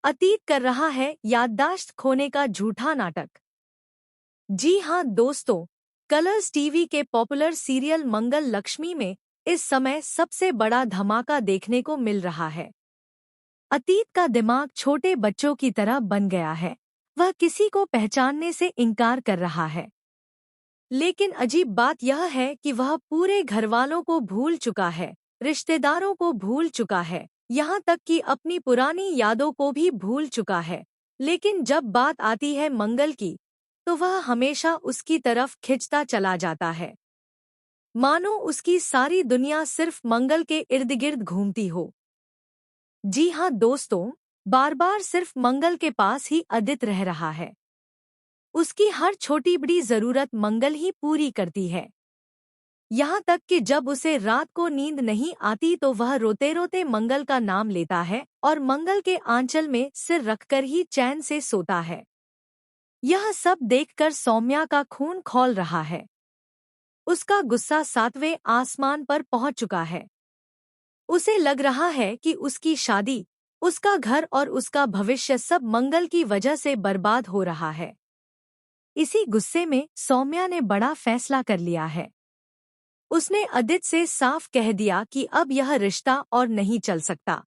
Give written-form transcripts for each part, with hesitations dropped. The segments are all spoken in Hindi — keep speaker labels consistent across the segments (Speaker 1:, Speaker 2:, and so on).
Speaker 1: अतीत कर रहा है याददाश्त खोने का झूठा नाटक। जी हाँ दोस्तों, कलर्स टीवी के पॉपुलर सीरियल मंगल लक्ष्मी में इस समय सबसे बड़ा धमाका देखने को मिल रहा है। अतीत का दिमाग छोटे बच्चों की तरह बन गया है। वह किसी को पहचानने से इनकार कर रहा है। लेकिन अजीब बात यह है कि वह पूरे घरवालों को भूल चुका है, रिश्तेदारों को भूल चुका है, यहाँ तक कि अपनी पुरानी यादों को भी भूल चुका है। लेकिन जब बात आती है मंगल की, तो वह हमेशा उसकी तरफ खिंचता चला जाता है, मानो उसकी सारी दुनिया सिर्फ मंगल के इर्द गिर्द घूमती हो। जी हाँ दोस्तों, बार बार सिर्फ मंगल के पास ही अदित रह रहा है। उसकी हर छोटी बड़ी जरूरत मंगल ही पूरी करती है। यहाँ तक कि जब उसे रात को नींद नहीं आती तो वह रोते रोते मंगल का नाम लेता है और मंगल के आंचल में सिर रखकर ही चैन से सोता है। यह सब देखकर सौम्या का खून खौल रहा है। उसका गुस्सा 7वें आसमान पर पहुंच चुका है। उसे लग रहा है कि उसकी शादी, उसका घर और उसका भविष्य सब मंगल की वजह से बर्बाद हो रहा है। इसी गुस्से में सौम्या ने बड़ा फैसला कर लिया है। उसने अदित से साफ कह दिया कि अब यह रिश्ता और नहीं चल सकता।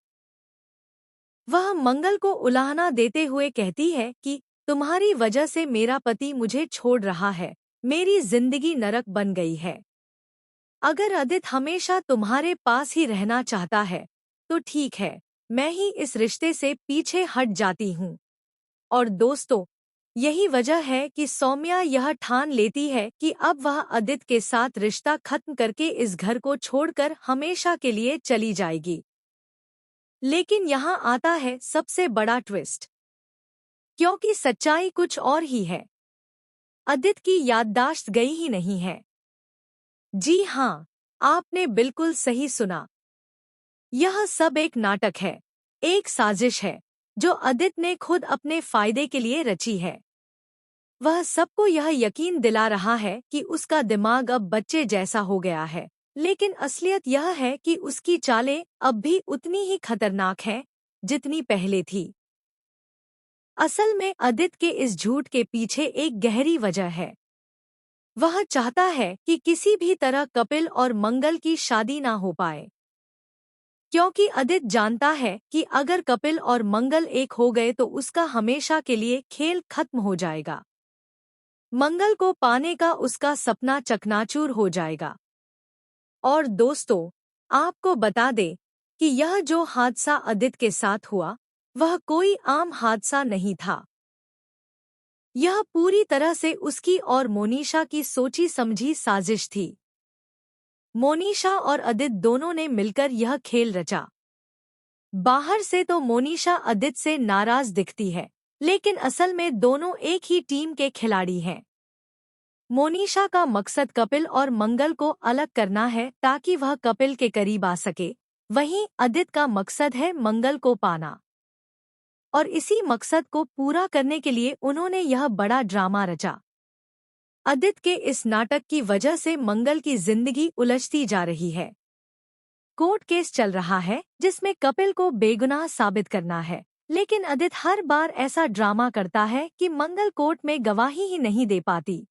Speaker 1: वह मंगल को उलाहना देते हुए कहती है कि तुम्हारी वजह से मेरा पति मुझे छोड़ रहा है, मेरी जिंदगी नरक बन गई है। अगर अदित हमेशा तुम्हारे पास ही रहना चाहता है तो ठीक है, मैं ही इस रिश्ते से पीछे हट जाती हूँ। और दोस्तों, यही वजह है कि सौम्या यह ठान लेती है कि अब वह अदित के साथ रिश्ता खत्म करके इस घर को छोड़कर हमेशा के लिए चली जाएगी। लेकिन यहाँ आता है सबसे बड़ा ट्विस्ट, क्योंकि सच्चाई कुछ और ही है। अदित की याददाश्त गई ही नहीं है। जी हाँ, आपने बिल्कुल सही सुना। यह सब एक नाटक है, एक साजिश है, जो अदित ने खुद अपने फायदे के लिए रची है। वह सबको यह यकीन दिला रहा है कि उसका दिमाग अब बच्चे जैसा हो गया है, लेकिन असलियत यह है कि उसकी चालें अब भी उतनी ही खतरनाक हैं जितनी पहले थी। असल में अदित के इस झूठ के पीछे एक गहरी वजह है। वह चाहता है कि किसी भी तरह कपिल और मंगल की शादी ना हो पाए, क्योंकि अदित जानता है कि अगर कपिल और मंगल एक हो गए तो उसका हमेशा के लिए खेल खत्म हो जाएगा। मंगल को पाने का उसका सपना चकनाचूर हो जाएगा। और दोस्तों, आपको बता दें कि यह जो हादसा अदित के साथ हुआ, वह कोई आम हादसा नहीं था। यह पूरी तरह से उसकी और मोनिशा की सोची समझी साजिश थी। मोनिशा और अदित दोनों ने मिलकर यह खेल रचा। बाहर से तो मोनिशा अदित से नाराज दिखती है, लेकिन असल में दोनों एक ही टीम के खिलाड़ी हैं। मोनिशा का मकसद कपिल और मंगल को अलग करना है ताकि वह कपिल के करीब आ सके। वहीं अदित का मकसद है मंगल को पाना। और इसी मकसद को पूरा करने के लिए उन्होंने यह बड़ा ड्रामा रचा। अदित के इस नाटक की वजह से मंगल की जिंदगी उलझती जा रही है। कोर्ट केस चल रहा है जिसमें कपिल को बेगुनाह साबित करना है, लेकिन अदित हर बार ऐसा ड्रामा करता है कि मंगल कोर्ट में गवाही ही नहीं दे पाती।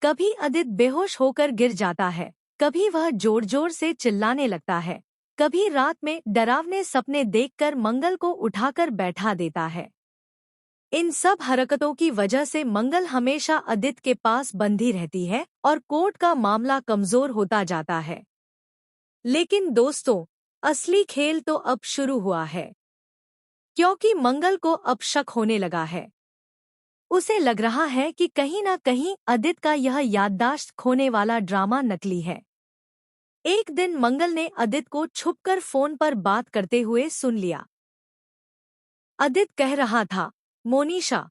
Speaker 1: कभी अदित बेहोश होकर गिर जाता है, कभी वह जोर जोर से चिल्लाने लगता है, कभी रात में डरावने सपने देखकर मंगल को उठाकर बैठा देता है। इन सब हरकतों की वजह से मंगल हमेशा अदित के पास बंधी रहती है और कोर्ट का मामला कमजोर होता जाता है। लेकिन दोस्तों, असली खेल तो अब शुरू हुआ है, क्योंकि मंगल को अब शक होने लगा है। उसे लग रहा है कि कहीं ना कहीं अदित का यह याददाश्त खोने वाला ड्रामा नकली है। एक दिन मंगल ने अदित को छुपकर फोन पर बात करते हुए सुन लिया। अदित कह रहा था, मोनिशा,